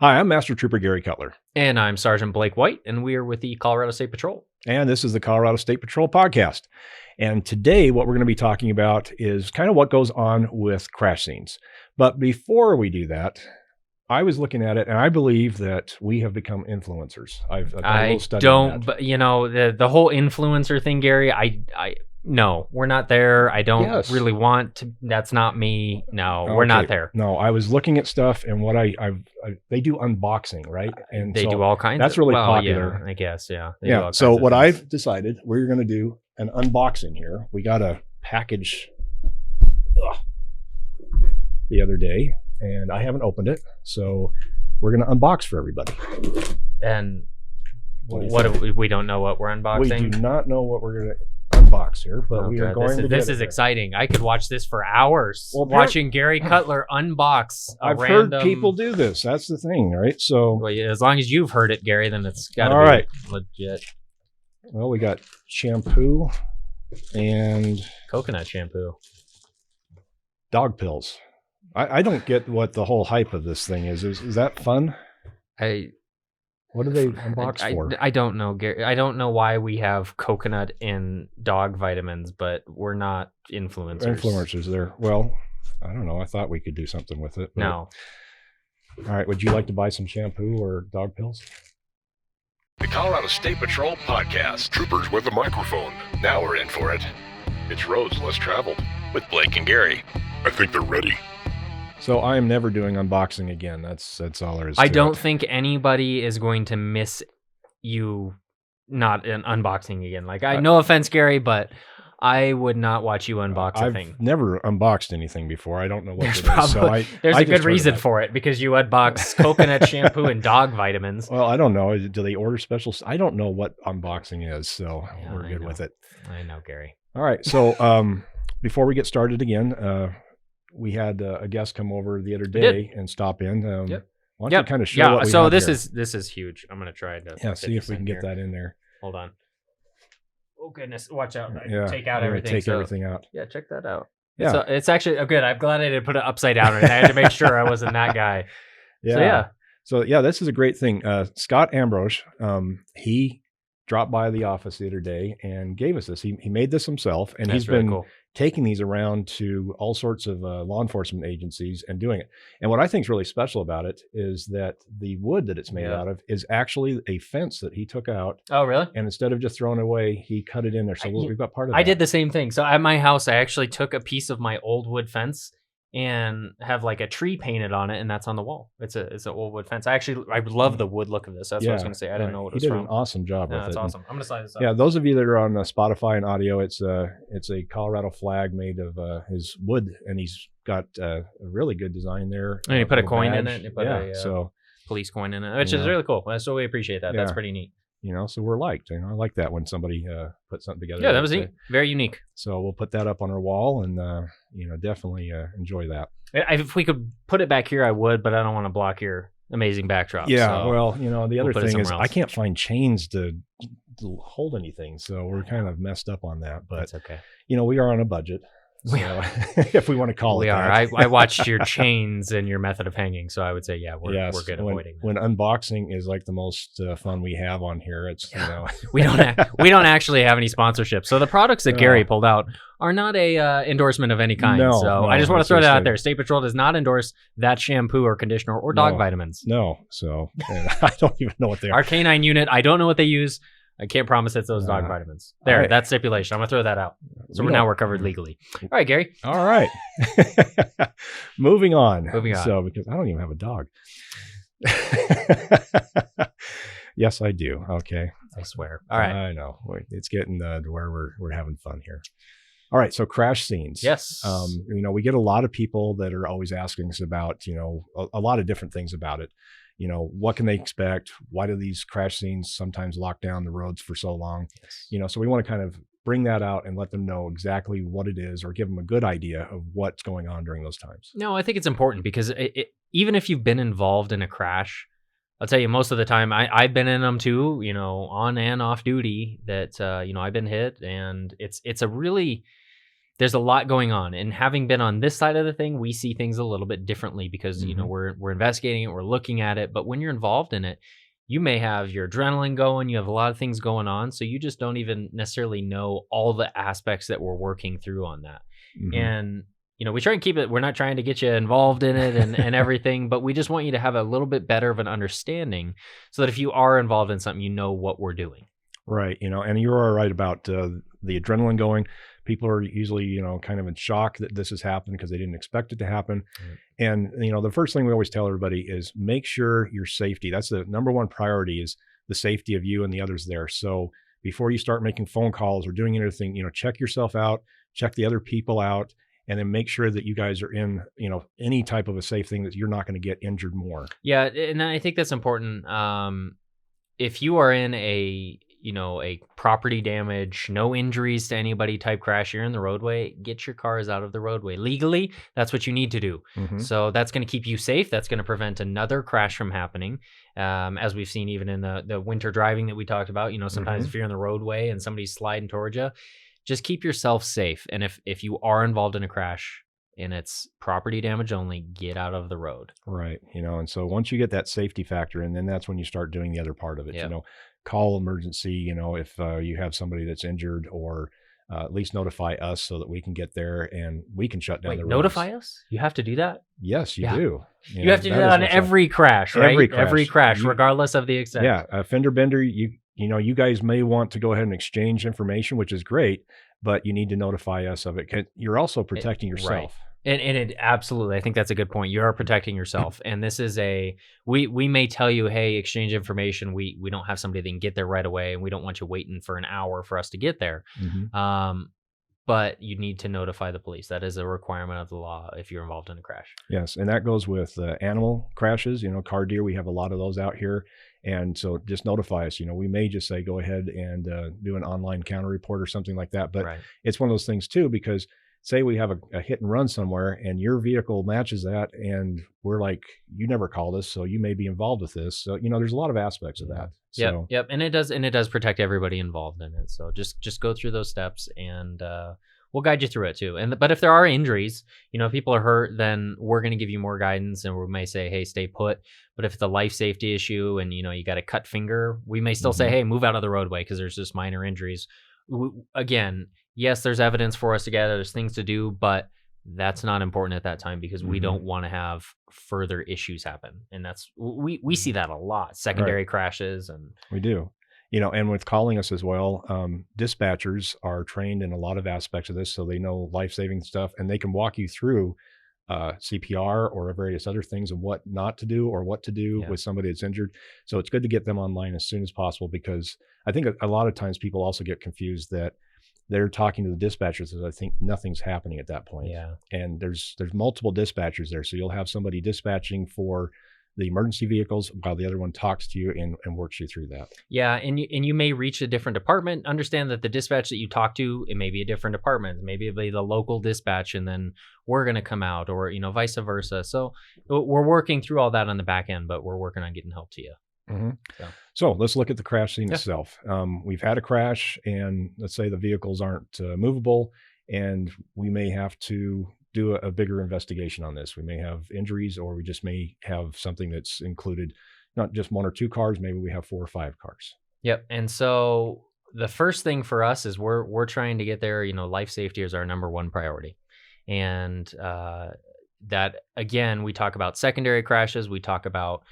Hi, I'm Master Trooper Gary Cutler. And I'm Sergeant Blake White, and we are with the Colorado State Patrol. And this is the Colorado State Patrol podcast. And today, what we're going to be talking about is kind of what goes on with crash scenes. But before we do that, I was looking at it, and I believe that we have become influencers. I've done a little study on that. But the whole influencer thing, Gary. No, we're not there. I don't really want to. That's not me. No, we're not there. No, I was looking at stuff, and what they do unboxing, right? And they do all kinds. That's really popular. Yeah, I guess. Yeah. Yeah. So what I've decided, we're going to do an unboxing here. We got a package the other day, and I haven't opened it, so we're going to unbox for everybody. And we don't know what we're unboxing. We do not know what we're going to unbox here, but we are going to. This is exciting. I could watch this for hours. Watching Gary Cutler unbox. I've heard people do this. That's the thing, right? So, as long as you've heard it, Gary, then it's got to be legit. Well, we got shampoo and coconut shampoo, dog pills. I don't get what the whole hype of this thing is. Is that fun? What do they unbox for? I don't know, Gary. I don't know why we have coconut in dog vitamins, but we're not influencers. Influencers there. Well, I don't know. I thought we could do something with it. No. All right. Would you like to buy some shampoo or dog pills? The Colorado State Patrol podcast. Troopers with a microphone. Now we're in for it. It's roads less traveled with Blake and Gary. I think they're ready. So I am never doing unboxing again. That's all there is. I don't think anybody is going to miss you not an unboxing again. No offense, Gary, but I would not watch you unbox a thing. I've never unboxed anything before. I don't know what it is. So there's a good reason for it, because you unbox coconut shampoo and dog vitamins. Well, I don't know. Do they order special? I don't know what unboxing is, so we're good with it. I know, Gary. All right. So before we get started again, we had a guest come over the other day and stop in. Why don't you kind of show what we have this here? this is huge. I'm going to try to see if we can get that in there. Hold on. Oh goodness, watch out. Yeah, take out everything. Take everything out. Yeah, check that out. Yeah. So it's actually good. I'm glad I didn't put it upside down. Right? I had to make sure I wasn't that guy. So this is a great thing. Scott Ambrose, he dropped by the office the other day and gave us this. He made this himself, and he's been taking these around to all sorts of law enforcement agencies and doing it. And what I think is really special about it is that the wood that it's made out of is actually a fence that he took out. Oh, really? And instead of just throwing it away, he cut it in there. So we've got part of that. I did the same thing. So at my house, I actually took a piece of my old wood fence and have like a tree painted on it, and that's on the wall. It's an old wood fence. I love the wood look of this. That's what I was going to say. I didn't know what it was from. He did an awesome job with it. That's awesome. I'm going to slide this up. Yeah, those of you that are on Spotify and audio, it's a Colorado flag made of his wood, and he's got a really good design there. And you put a coin in it. You put a police coin in it, which is really cool. So we appreciate that. That's pretty neat. So we're liked. I like that when somebody puts something together. Yeah, that was neat. Very unique. So we'll put that up on our wall, and definitely enjoy that. If we could put it back here, I would, but I don't want to block your amazing backdrop. Yeah, well, the other thing is I can't find chains to hold anything, so we're kind of messed up on that. But that's okay. We are on a budget. So, if we want to call it that. I watched your chains and your method of hanging, so I would say, we're good avoiding that. When unboxing is like the most fun we have on here, it's we don't actually have any sponsorship. So the products that Gary pulled out are not a endorsement of any kind. No, I just want to throw that out there. State Patrol does not endorse that shampoo or conditioner or dog vitamins. No, so I don't even know what they are. Our canine unit, I don't know what they use. I can't promise it's those dog vitamins. There, that's stipulation. I'm going to throw that out. So now we're covered legally. All right, Gary. All right. Moving on. So, because I don't even have a dog. Yes, I do. Okay. I swear. All right. I know. It's getting to where we're having fun here. All right. So crash scenes. Yes. We get a lot of people that are always asking us about, a lot of different things about it. What can they expect? Why do these crash scenes sometimes lock down the roads for so long? Yes. So we want to kind of bring that out and let them know exactly what it is, or give them a good idea of what's going on during those times. No, I think it's important because even if you've been involved in a crash, I'll tell you, most of the time I've been in them too, on and off duty, that, I've been hit, and it's a really, there's a lot going on, and having been on this side of the thing, we see things a little bit differently because we're investigating it, we're looking at it. But when you're involved in it, you may have your adrenaline going, you have a lot of things going on, so you just don't even necessarily know all the aspects that we're working through on that. And we try and keep it, we're not trying to get you involved in it and everything, but we just want you to have a little bit better of an understanding so that if you are involved in something, you know what we're doing. Right. And you're right about the adrenaline going. People are usually, kind of in shock that this has happened because they didn't expect it to happen. And, the first thing we always tell everybody is make sure your safety, that's the number one priority, is the safety of you and the others there. So before you start making phone calls or doing anything, check yourself out, check the other people out, and then make sure that you guys are in, any type of a safe thing that you're not going to get injured more. Yeah. And I think that's important. If you are in a property damage, no injuries to anybody type crash, you're in the roadway, get your cars out of the roadway. Legally, that's what you need to do. So that's going to keep you safe. That's going to prevent another crash from happening. As we've seen even in the winter driving that we talked about, sometimes if you're in the roadway and somebody's sliding towards you, just keep yourself safe. And if you are involved in a crash and it's property damage only, get out of the road. Right. And so once you get that safety factor in, then that's when you start doing the other part of it. Call emergency, if you have somebody that's injured, or at least notify us so that we can get there and we can shut down the roads. Notify us? You have to do that? Yes, you do. You have to do that on every crash, right? Every crash, regardless of the extent. Yeah, a fender bender, you guys may want to go ahead and exchange information, which is great, but you need to notify us of it. You're also protecting yourself. Right. And it absolutely, I think that's a good point. You are protecting yourself. And this is we may tell you, hey, exchange information. We don't have somebody that can get there right away, and we don't want you waiting for an hour for us to get there. But you need to notify the police. That is a requirement of the law if you're involved in a crash. Yes, and that goes with animal crashes, car deer. We have a lot of those out here. And so just notify us. We may just say, go ahead and do an online counter report or something like that. But it's one of those things too, because say we have a hit and run somewhere and your vehicle matches that, and we're like, you never called us, so you may be involved with this. So, there's a lot of aspects of that. Yep. And it does protect everybody involved in it. So just go through those steps, and we'll guide you through it too. But if there are injuries, if people are hurt, then we're going to give you more guidance, and we may say, hey, stay put. But if it's a life safety issue and, you got a cut finger, we may still say, hey, move out of the roadway because there's just minor injuries. Again, yes, there's evidence for us to gather, there's things to do, but that's not important at that time because we don't want to have further issues happen. And that's, we see that a lot, secondary crashes. And we do, and with calling us as well, dispatchers are trained in a lot of aspects of this. So they know life-saving stuff, and they can walk you through CPR or various other things and what not to do or what to do with somebody that's injured. So it's good to get them online as soon as possible, because I think a lot of times people also get confused that they're talking to the dispatchers, as I think nothing's happening at that point. Yeah. And there's multiple dispatchers there. So you'll have somebody dispatching for the emergency vehicles while the other one talks to you and works you through that. Yeah. And you may reach a different department. Understand that the dispatch that you talk to, it may be a different department. Maybe it'll be the local dispatch, and then we're going to come out, or, vice versa. So we're working through all that on the back end, but we're working on getting help to you. So let's look at the crash scene itself. We've had a crash, and let's say the vehicles aren't movable, and we may have to do a bigger investigation on this. We may have injuries, or we just may have something that's included, not just one or two cars, maybe we have 4 or 5 cars. Yep. And so the first thing for us is we're trying to get there. Life safety is our number one priority. And that, again, we talk about secondary crashes, we talk about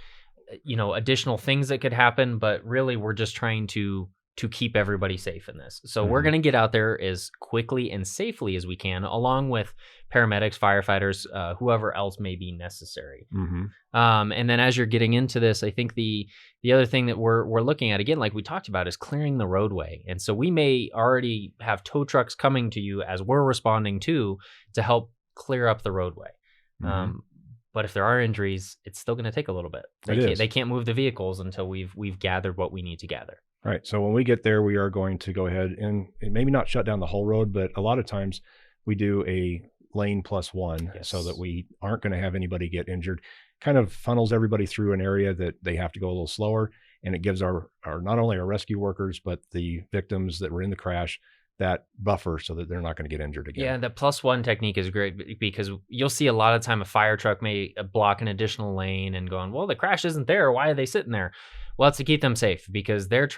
additional things that could happen, but really we're just trying to keep everybody safe in this. So we're going to get out there as quickly and safely as we can, along with paramedics, firefighters, whoever else may be necessary. And then as you're getting into this, I think the other thing that we're looking at, again, like we talked about, is clearing the roadway. And so we may already have tow trucks coming to you as we're responding to help clear up the roadway. But if there are injuries, it's still going to take a little bit. They can't move the vehicles until we've gathered what we need to gather. Right. So when we get there, we are going to go ahead and maybe not shut down the whole road, but a lot of times we do a lane +1 so that we aren't going to have anybody get injured. Kind of funnels everybody through an area that they have to go a little slower, and it gives our not only our rescue workers, but the victims that were in the crash that buffer so that they're not going to get injured again. Yeah, the +1 technique is great because you'll see a lot of time a fire truck may block an additional lane and going, well, the crash isn't there. Why are they sitting there? Well, it's to keep them safe because they're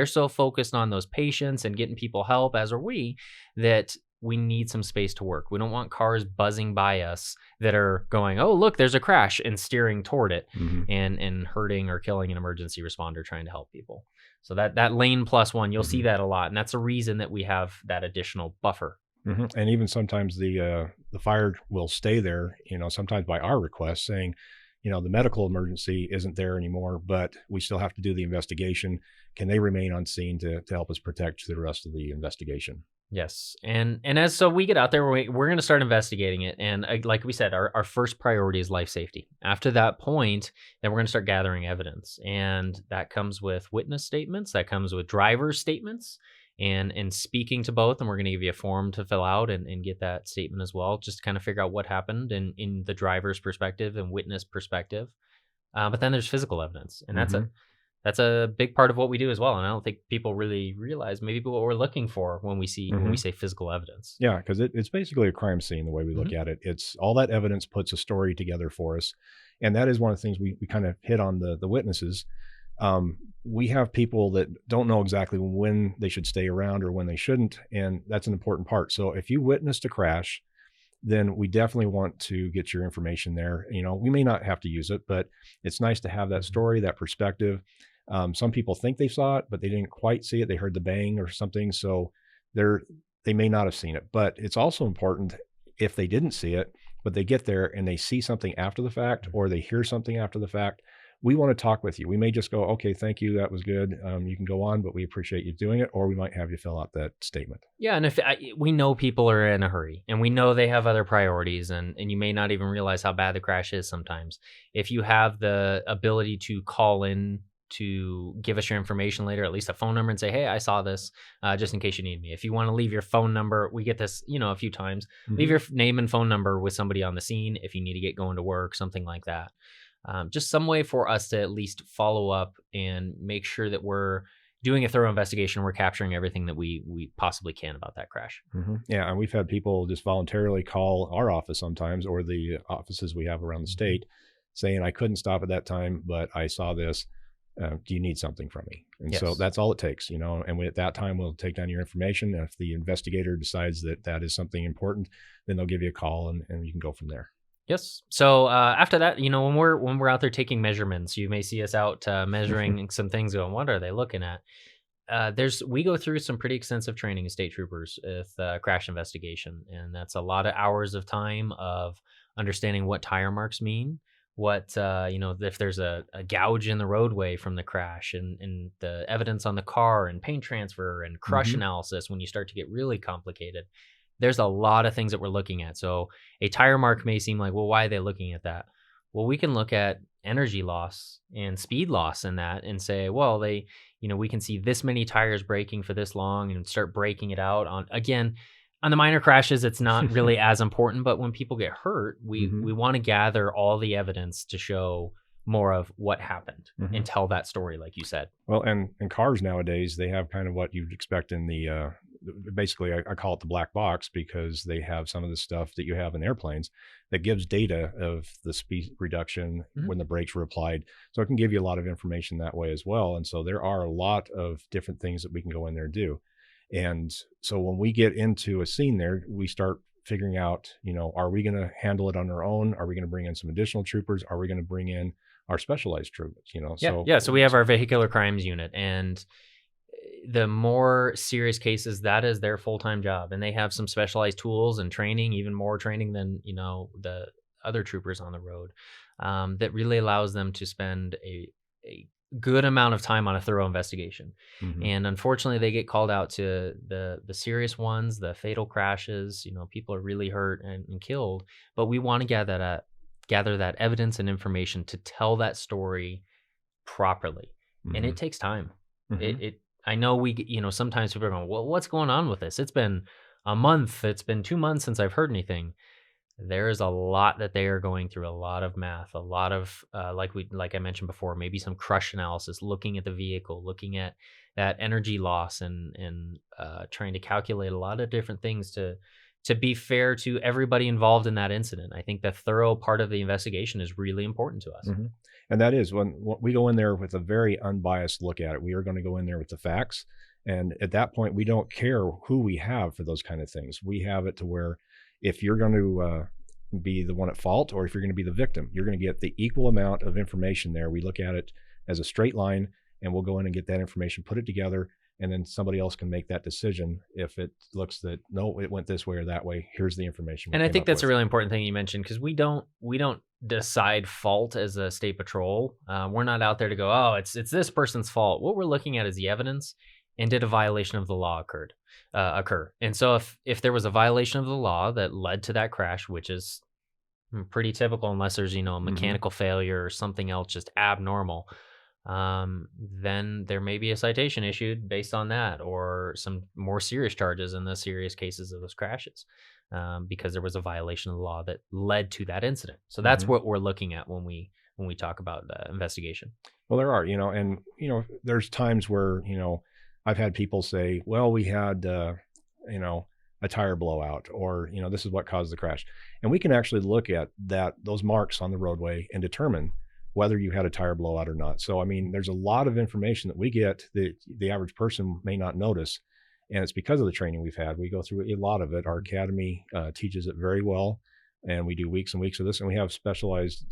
so focused on those patients and getting people help, as are we, that we need some space to work. We don't want cars buzzing by us that are going, oh, look, there's a crash, and steering toward it and hurting or killing an emergency responder trying to help people. So that lane +1, you'll see that a lot. And that's a reason that we have that additional buffer. And even sometimes the fire will stay there, sometimes by our request, saying, the medical emergency isn't there anymore, but we still have to do the investigation. Can they remain on scene to help us protect the rest of the investigation? Yes. And as so we get out there, we're going to start investigating it. And like we said, our first priority is life safety. After that point, then we're going to start gathering evidence. And that comes with witness statements. That comes with driver's statements and speaking to both. And we're going to give you a form to fill out and get that statement as well, just to kind of figure out what happened in the driver's perspective and witness perspective. But then there's physical evidence. And that's a big part of what we do as well. And I don't think people really realize maybe what we're looking for when we say physical evidence. Yeah, because it's basically a crime scene, the way we look at it. It's all that evidence puts a story together for us. And that is one of the things we kind of hit on the witnesses. We have people that don't know exactly when they should stay around or when they shouldn't. And that's an important part. So if you witnessed a crash, then we definitely want to get your information there. We may not have to use it, but it's nice to have that story, that perspective. Some people think they saw it, but they didn't quite see it. They heard the bang or something. So they may not have seen it, but it's also important if they didn't see it, but they get there and they see something after the fact, or they hear something after the fact. We want to talk with you. We may just go, okay, thank you. That was good. You can go on, but we appreciate you doing it. Or we might have you fill out that statement. Yeah. And if we know people are in a hurry and we know they have other priorities and you may not even realize how bad the crash is sometimes. If you have the ability to call in to give us your information later, at least a phone number, and say, hey, I saw this, just in case you need me. If you want to leave your phone number, we get this, a few times, leave your name and phone number with somebody on the scene if you need to get going to work, something like that. Just some way for us to at least follow up and make sure that we're doing a thorough investigation. We're capturing everything that we possibly can about that crash. Yeah. And we've had people just voluntarily call our office sometimes, or the offices we have around the state, saying, I couldn't stop at that time, but I saw this. Do you need something from me? And so that's all it takes, and at that time, we'll take down your information. And if the investigator decides that is something important, then they'll give you a call and you can go from there. Yes. So after that, when we're out there taking measurements, you may see us out measuring some things going, what are they looking at? We go through some pretty extensive training as state troopers with crash investigation. And that's a lot of hours of time of understanding what tire marks mean. What, if there's a gouge in the roadway from the crash and the evidence on the car and paint transfer and crush analysis, when you start to get really complicated, there's a lot of things that we're looking at. So a tire mark may seem like, well, why are they looking at that? Well, we can look at energy loss and speed loss in that and say, well, we can see this many tires braking for this long and start breaking it out on the minor crashes. It's not really as important, but when people get hurt, we want to gather all the evidence to show more of what happened and tell that story, like you said. Well, and cars nowadays, they have kind of what you'd expect in the, basically I call it the black box, because they have some of the stuff that you have in airplanes that gives data of the speed reduction when the brakes were applied. So it can give you a lot of information that way as well. And so there are a lot of different things that we can go in there and do. And so when we get into a scene there, we start figuring out, are we going to handle it on our own? Are we going to bring in some additional troopers? Are we going to bring in our specialized troopers? So we have our vehicular crimes unit, and the more serious cases, that is their full-time job. And they have some specialized tools and training, even more training than, the other troopers on the road, that really allows them to spend a good amount of time on a thorough investigation. And unfortunately, they get called out to the serious ones, the fatal crashes, people are really hurt and killed, but we want to gather that evidence and information to tell that story properly. And it takes time. I know sometimes people are going, well, what's going on with this? It's been a month. It's been 2 months since I've heard anything. there is a lot that they are going through, a lot of math, a lot of like I mentioned before, maybe some crush analysis, looking at the vehicle, looking at that energy loss, and trying to calculate a lot of different things to be fair to everybody involved in that incident. I think the thorough part of the investigation is really important to us. Mm-hmm. And that is when we go in there with a very unbiased look at it. We are going to go in there with the facts. And at that point, we don't care who we have for those kind of things. We have it to where if you're going to be the one at fault, or if you're going to be the victim, you're going to get the equal amount of information there. We look at it as a straight line, and we'll go in and get that information, put it together, and then somebody else can make that decision. If it looks that, no, it went this way or that way, here's the information. And I think that's a really important thing you mentioned, because we don't decide fault as a state patrol. We're not out there to go, oh, it's this person's fault. What we're looking at is the evidence, and did a violation of the law occur. And so if there was a violation of the law that led to that crash, which is pretty typical unless there's, a mechanical failure or something else just abnormal, then there may be a citation issued based on that, or some more serious charges in the serious cases of those crashes, because there was a violation of the law that led to that incident. So that's what we're looking at when we talk about the investigation. Well, there are, and there's times where, I've had people say, well, we had, a tire blowout, or, this is what caused the crash. And we can actually look at those marks on the roadway and determine whether you had a tire blowout or not. So, there's a lot of information that we get that the average person may not notice. And it's because of the training we've had. We go through a lot of it. Our academy teaches it very well. And we do weeks and weeks of this, and we have specialized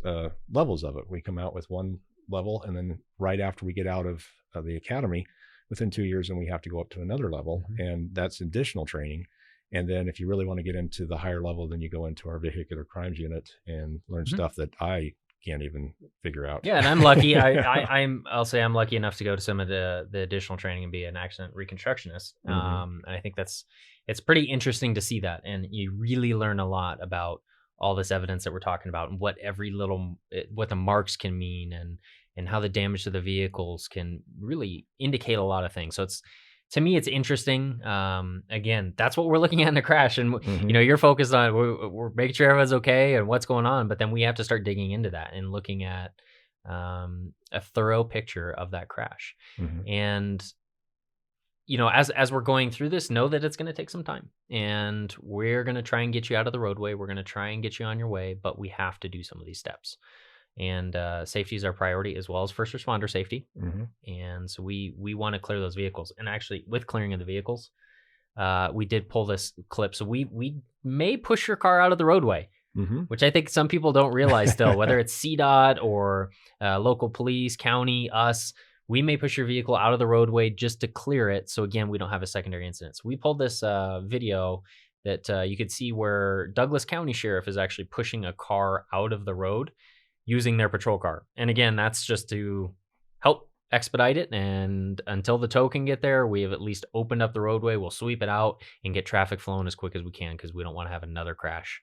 levels of it. We come out with one level, and then right after we get out of the academy, within 2 years, and we have to go up to another level, and that's additional training. And then if you really want to get into the higher level, then you go into our vehicular crimes unit and learn stuff that I can't even figure out. Yeah, and I'm lucky. I'll say I'm lucky enough to go to some of the additional training and be an accident reconstructionist. And I think it's pretty interesting to see that, and you really learn a lot about all this evidence that we're talking about, and what what the marks can mean, and how the damage to the vehicles can really indicate a lot of things. So to me, it's interesting. Again, that's what we're looking at in the crash. And, you're focused on, we're making sure everyone's okay and what's going on. But then we have to start digging into that and looking at a thorough picture of that crash. And, as we're going through this, know that it's going to take some time. And we're going to try and get you out of the roadway. We're going to try and get you on your way. But we have to do some of these steps. And safety is our priority, as well as first responder safety. And so we want to clear those vehicles. And actually, with clearing of the vehicles, we did pull this clip. So we may push your car out of the roadway, which I think some people don't realize still, whether it's CDOT or local police, county, us. We may push your vehicle out of the roadway just to clear it. So again, we don't have a secondary incident. So we pulled this video that you could see where Douglas County Sheriff is actually pushing a car out of the road using their patrol car. And again, that's just to help expedite it. And until the tow can get there, we have at least opened up the roadway. We'll sweep it out and get traffic flowing as quick as we can, because we don't want to have another crash,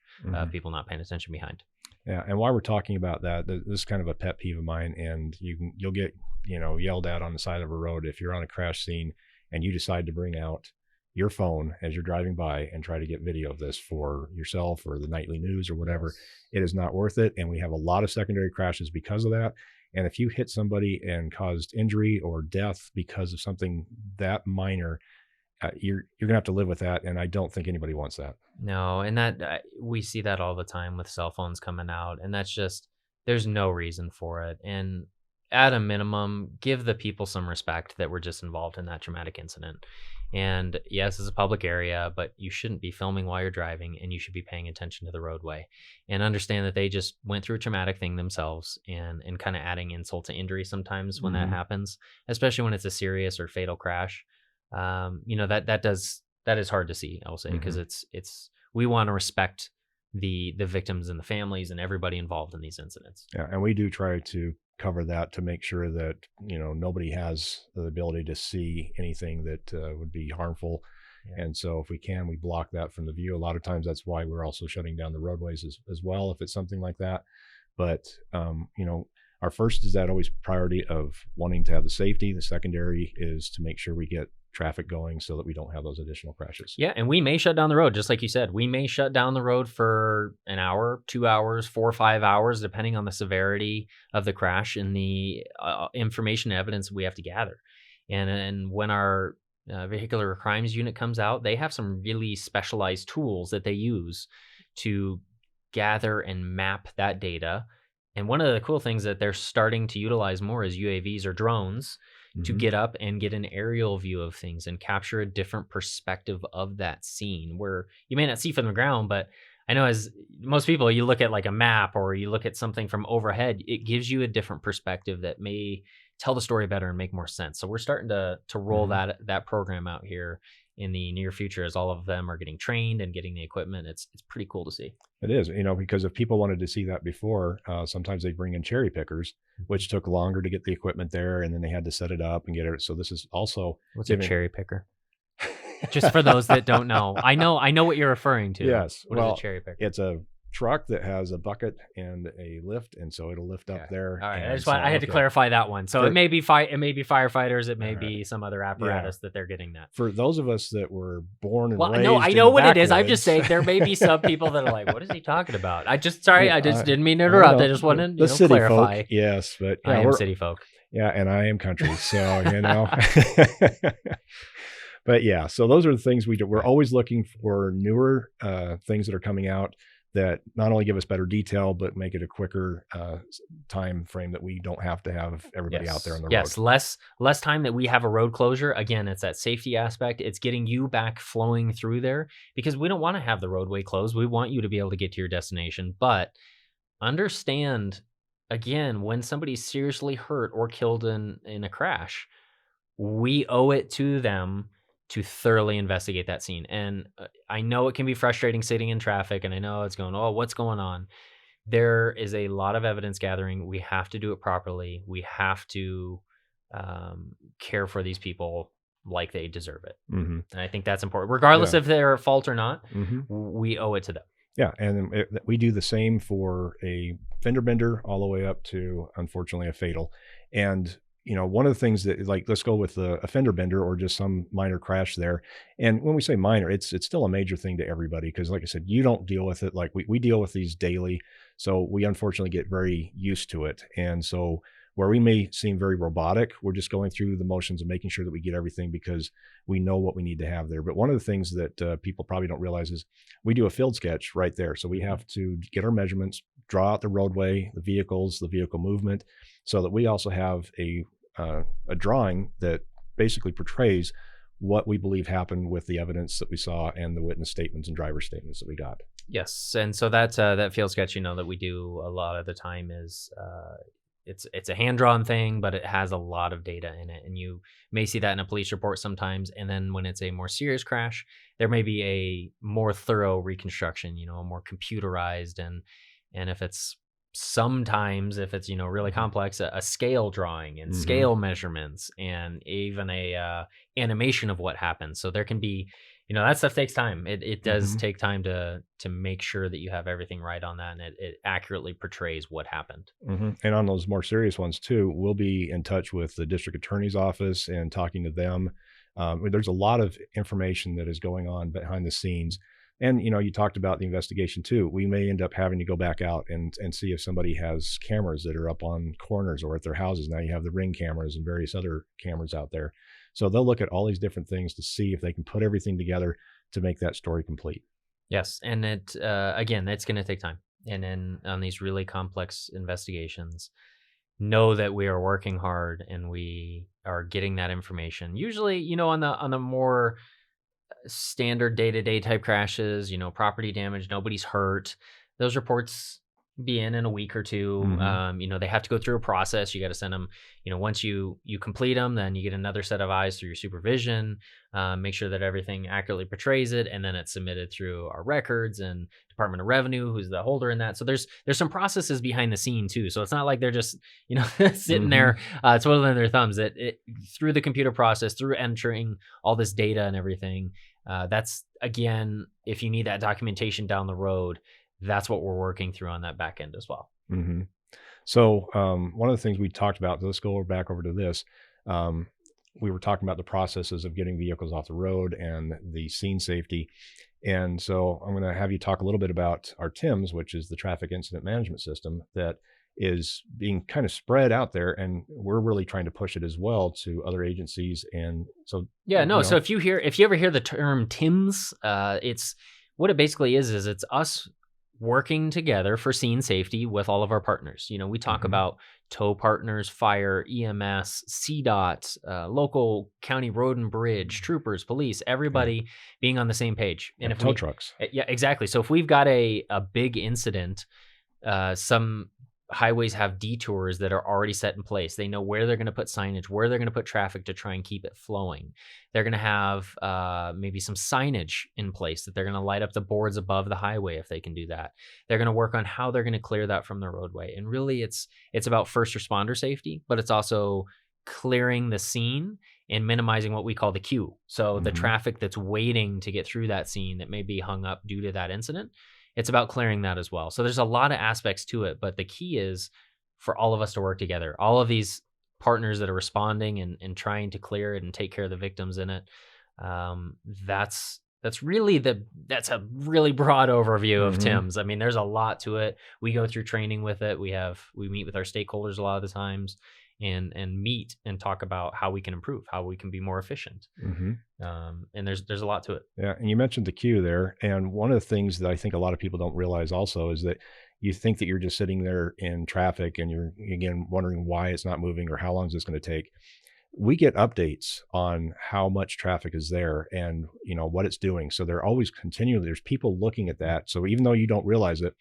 people not paying attention behind. Yeah, and while we're talking about that, this is kind of a pet peeve of mine, and you'll get yelled at on the side of a road if you're on a crash scene and you decide to bring out your phone as you're driving by and try to get video of this for yourself or the nightly news or whatever. It is not worth it. And we have a lot of secondary crashes because of that. And if you hit somebody and caused injury or death because of something that minor, you're going to have to live with that. And I don't think anybody wants that. No. And that we see that all the time with cell phones coming out, and that's just, there's no reason for it. And at a minimum, give the people some respect that were just involved in that traumatic incident. And yes, it's a public area, but you shouldn't be filming while you're driving, and you should be paying attention to the roadway, and understand that they just went through a traumatic thing themselves, and kind of adding insult to injury sometimes when that happens, especially when it's a serious or fatal crash. That is hard to see, I will say, because it's we want to respect the victims and the families and everybody involved in these incidents. Yeah, and we do try to cover that to make sure that nobody has the ability to see anything that would be harmful. And so if we can, we block that from the view. A lot of times that's why we're also shutting down the roadways as well, if it's something like that. But our first is that always priority of wanting to have the safety. The secondary is to make sure we get traffic going so that we don't have those additional crashes. Yeah, and we may shut down the road, just like you said. We may shut down the road for an hour, 2 hours, 4 or 5 hours, depending on the severity of the crash and the information and evidence we have to gather. And when our vehicular crimes unit comes out, they have some really specialized tools that they use to gather and map that data. And one of the cool things that they're starting to utilize more is UAVs or drones to get up and get an aerial view of things and capture a different perspective of that scene where you may not see from the ground, but I know as most people, you look at like a map or you look at something from overhead, it gives you a different perspective that may tell the story better and make more sense. So we're starting to roll that program out here in the near future as all of them are getting trained and getting the equipment. It's pretty cool to see. It is, because if people wanted to see that before, sometimes they bring in cherry pickers, which took longer to get the equipment there, and then they had to set it up and get it. So this is also what's a cherry picker? Just for those that don't know, I know what you're referring to. Yes, what is a cherry picker? It's a truck that has a bucket and a lift, and so it'll lift up there. All right, I had to clarify that one. So it may be firefighters, it may be some other apparatus that they're getting that. For those of us that were born and raised, I know what it is. I'm just saying there may be some people that are like, "What is he talking about?" I just didn't mean to interrupt. I just wanted to clarify. Folk, yes, but I am city folk. Yeah, and I am country, so But yeah, so those are the things we do. We're always looking for newer things that are coming out that not only give us better detail, but make it a quicker time frame that we don't have to have everybody out there on the road. Yes, less time that we have a road closure. Again, it's that safety aspect. It's getting you back flowing through there because we don't want to have the roadway closed. We want you to be able to get to your destination. But understand, again, when somebody's seriously hurt or killed in a crash, we owe it to them to thoroughly investigate that scene. And I know it can be frustrating sitting in traffic, and I know it's going, oh, what's going on? There is a lot of evidence gathering. We have to do it properly. We have to care for these people like they deserve it. And I think that's important. Regardless if they're at fault or not, we owe it to them. Yeah, and we do the same for a fender bender all the way up to, unfortunately, a fatal. And one of the things that, like, let's go with a fender bender or just some minor crash there. And when we say minor, it's still a major thing to everybody because, like I said, you don't deal with it. Like we deal with these daily. So we unfortunately get very used to it. And so where we may seem very robotic, we're just going through the motions and making sure that we get everything because we know what we need to have there. But one of the things that people probably don't realize is we do a field sketch right there. So we have to get our measurements, draw out the roadway, the vehicles, the vehicle movement, so that we also have a drawing that basically portrays what we believe happened with the evidence that we saw and the witness statements and driver statements that we got. Yes, and so that field sketch, that we do a lot of the time is it's a hand-drawn thing, but it has a lot of data in it, and you may see that in a police report sometimes. And then when it's a more serious crash, there may be a more thorough reconstruction, a more computerized, and if it's sometimes if it's really complex, a scale drawing and scale measurements and even a animation of what happens. So there can be that stuff takes time. It does take time to make sure that you have everything right on that and it accurately portrays what happened. And on those more serious ones too, we'll be in touch with the district attorney's office and talking to them. There's a lot of information that is going on behind the scenes. And, you talked about the investigation too. We may end up having to go back out and see if somebody has cameras that are up on corners or at their houses. Now you have the Ring cameras and various other cameras out there. So they'll look at all these different things to see if they can put everything together to make that story complete. Yes. And again, it's going to take time. And then on these really complex investigations, know that we are working hard and we are getting that information. Usually, on the more standard day-to-day type crashes, property damage, nobody's hurt, those reports be in a week or two. They have to go through a process. You got to send them, once you complete them, then you get another set of eyes through your supervision, make sure that everything accurately portrays it, and then it's submitted through our records and Department of Revenue, who's the holder in that. So there's some processes behind the scene too. So it's not like they're just sitting there twiddling their thumbs. It through the computer process, through entering all this data and everything. That's, again, if you need that documentation down the road, that's what we're working through on that back end as well. So one of the things we talked about, let's go back over to this. we were talking about the processes of getting vehicles off the road and the scene safety. And so I'm going to have you talk a little bit about our TIMS, which is the traffic incident management system that is being kind of spread out there, and we're really trying to push it as well to other agencies. And so so if you ever hear the term TIMS, it's what it basically is it's us working together for scene safety with all of our partners. We talk about tow partners, fire, EMS, CDOT, local county road and bridge, troopers, police, everybody being on the same page. And if tow trucks. Yeah, exactly. So if we've got a big incident, some highways have detours that are already set in place. They know where they're going to put signage, where they're going to put traffic to try and keep it flowing. They're going to have maybe some signage in place that they're going to light up the boards above the highway if they can do that. They're going to work on how they're going to clear that from the roadway. And really it's about first responder safety, but it's also clearing the scene and minimizing what we call the queue. So the traffic that's waiting to get through that scene that may be hung up due to that incident, it's about clearing that as well. So there's a lot of aspects to it, but the key is for all of us to work together. All of these partners that are responding and trying to clear it and take care of the victims in it. That's a really broad overview of TIMS. I mean, there's a lot to it. We go through training with it. We meet with our stakeholders a lot of the times and meet and talk about how we can improve, how we can be more efficient. And there's a lot to it. Yeah. And you mentioned the queue there. And one of the things that I think a lot of people don't realize also is that you think that you're just sitting there in traffic and you're, again, wondering why it's not moving or how long is this going to take. We get updates on how much traffic is there and, what it's doing. So they're always continually, there's people looking at that. So even though you don't realize it,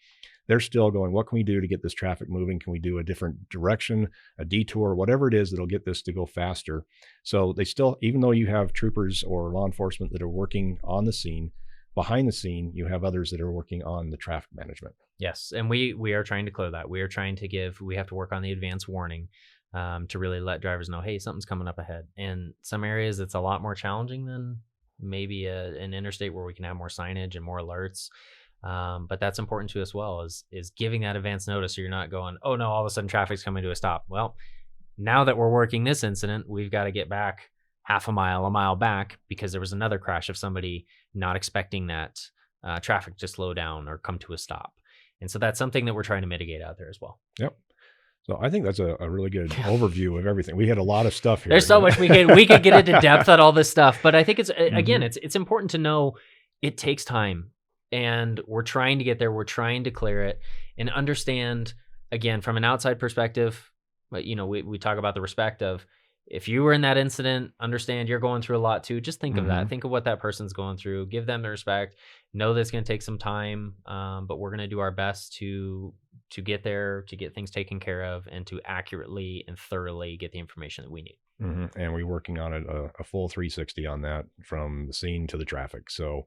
they're still going, what can we do to get this traffic moving? Can we do a different direction, a detour, whatever it is that'll get this to go faster? So they still, even though you have troopers or law enforcement that are working on the scene, behind the scene, you have others that are working on the traffic management. Yes. And we are trying to clear that. We are trying to we have to work on the advance warning to really let drivers know, hey, something's coming up ahead. In some areas, it's a lot more challenging than maybe an interstate where we can have more signage and more alerts. But that's important to as well is giving that advance notice so you're not going, oh no, all of a sudden traffic's coming to a stop. Well, now that we're working this incident, we've got to get back half a mile back because there was another crash of somebody not expecting that traffic to slow down or come to a stop. And so that's something that we're trying to mitigate out there as well. Yep. So I think that's a really good overview of everything. We had a lot of stuff here. There's so much we could get into depth on all this stuff, but I think it's again, it's important to know it takes time. And we're trying to get there. We're trying to clear it and understand, again, from an outside perspective, but we talk about the respect of if you were in that incident, understand you're going through a lot too. Just think of that. Think of what that person's going through. Give them the respect. Know that it's going to take some time, but we're going to do our best to get there, to get things taken care of, and to accurately and thoroughly get the information that we need. And we're working on a full 360 on that from the scene to the traffic. So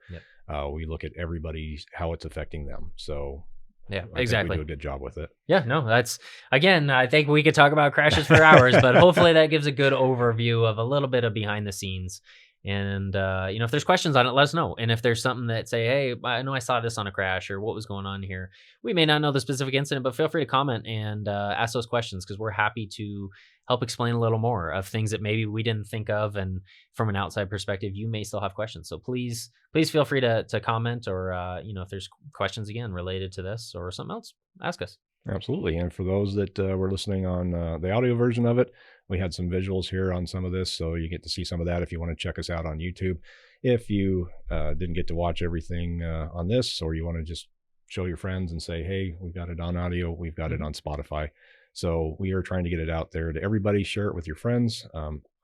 we look at everybody, how it's affecting them. So yeah, I exactly. think we do a good job with it. Yeah, no, that's, again, I think we could talk about crashes for hours, but hopefully that gives a good overview of a little bit of behind the scenes. And, if there's questions on it, let us know. And if there's something that say, hey, I know I saw this on a crash or what was going on here, we may not know the specific incident, but feel free to comment and ask those questions because we're happy to help explain a little more of things that maybe we didn't think of. And from an outside perspective, you may still have questions. So please feel free to comment or, if there's questions again related to this or something else, ask us. Absolutely. And for those that were listening on the audio version of it, we had some visuals here on some of this, so you get to see some of that if you want to check us out on YouTube. If you didn't get to watch everything on this, or you want to just show your friends and say, hey, we've got it on audio, we've got it on Spotify. So we are trying to get it out there to everybody. Share it with your friends.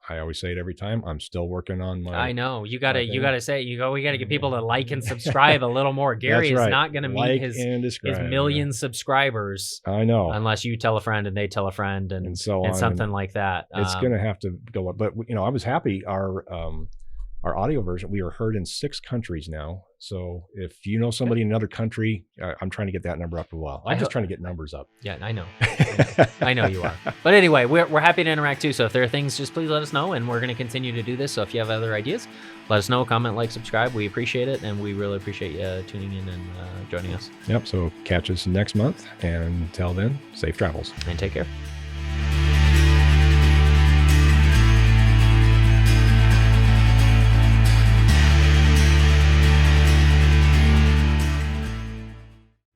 I always say it every time. I'm still working on my. I know we got to get people to like and subscribe a little more. Gary is not going to meet his million subscribr I know, unless you tell a friend and they tell a friend and so on, and something like that. It's going to have to go up. But I was happy. Our audio version, we are heard in 6 countries now. So if you know somebody in another country, I'm trying to get that number up as well. I'm just trying to get numbers up. Yeah, I know. I know you are. But anyway, we're happy to interact too. So if there are things, just please let us know. And we're going to continue to do this. So if you have other ideas, let us know, comment, like, subscribe. We appreciate it. And we really appreciate you tuning in and joining us. Yep. So catch us next month. And until then, safe travels. And take care.